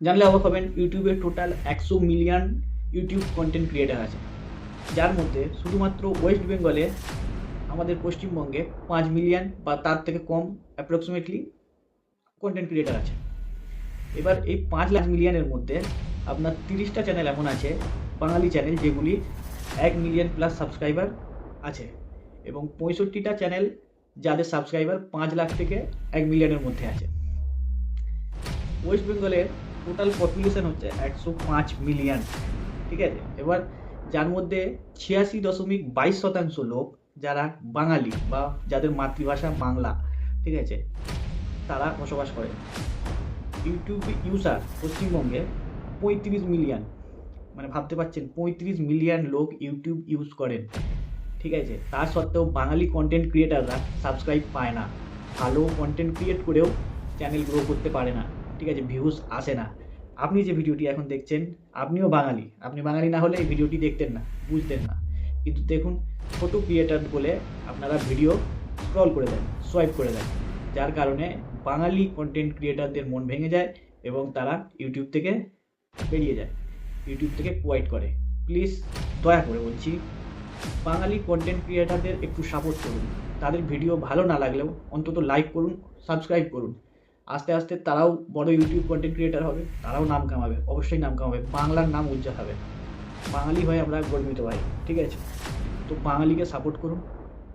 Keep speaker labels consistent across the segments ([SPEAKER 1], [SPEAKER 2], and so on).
[SPEAKER 1] জানলে অবাক হবেন, ইউটিউবে total 100 million YouTube content creator আছে, যার মধ্যে শুধুমাত্র ওয়েস্ট বেঙ্গলে আমাদের পশ্চিমবঙ্গে 5 মিলিয়ন বা তার থেকে কম অ্যাপ্রক্সিমেটলি কন্টেন্ট ক্রিয়েটার আছে। এবার এই 5 লাখ মিলিয়নের মধ্যে আপনার 30টা চ্যানেল এমন আছে, বাঙালি চ্যানেল, যেগুলি 1 মিলিয়ন প্লাস সাবস্ক্রাইবার আছে, এবং 65টা চ্যানেল যাদের সাবস্ক্রাইবার 5 লাখ থেকে 1 মিলিয়নের মধ্যে আছে। ওয়েস্ট বেঙ্গলের টোটাল পপুলেশন হচ্ছে 105 মিলিয়ন, ঠিক আছে। এবার যার মধ্যে 86.22% লোক যারা বাঙালি বা যাদের মাতৃভাষা বাংলা, ঠিক আছে, তারা বসবাস করে। ইউটিউব ইউজার পশ্চিমবঙ্গে 35 মিলিয়ন, মানে ভাবতে পারছেন 35 মিলিয়ন লোক ইউটিউব ইউজ করেন, ঠিক আছে। তা সত্ত্বেও বাঙালি কন্টেন্ট ক্রিয়েটাররা সাবস্ক্রাইব পায় না, ভালো কন্টেন্ট ক্রিয়েট করেও চ্যানেল গ্রো করতে পারে না, ঠিক আছে, ভিউজ আসে না। আপনি যে ভিডিওটি এখন দেখছেন, আপনিও বাঙালি, আপনি বাঙালি না হলে এই ভিডিওটি দেখতেন না, বুঝতেন না। কিন্তু দেখুন, ছোটো ক্রিয়েটার বলে আপনারা ভিডিও স্ক্রল করে দেন, সোয়াইপ করে দেন, যার কারণে বাঙালি কন্টেন্ট ক্রিয়েটারদের মন ভেঙে যায় এবং তারা ইউটিউব থেকে বেরিয়ে যায়, ইউটিউব থেকে কোয়াইট করে। প্লিজ দয়া করে বলছি, বাঙালি কন্টেন্ট ক্রিয়েটারদের একটু সাপোর্ট করুন। তাদের ভিডিও ভালো না লাগলেও অন্তত লাইক করুন, সাবস্ক্রাইব করুন। আস্তে আস্তে তারাও বড় ইউটিউব কন্টেন্ট ক্রিয়েটার হবে, তারাও নাম কামাবে, অবশ্যই নাম কামাবে, বাংলার নাম উজ্জ্বল হবে। বাঙালি হয়ে আমরা গর্বিত ভাই, ঠিক আছে। তো বাঙালিকে সাপোর্ট করুন,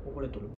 [SPEAKER 1] উপরে তুলুন।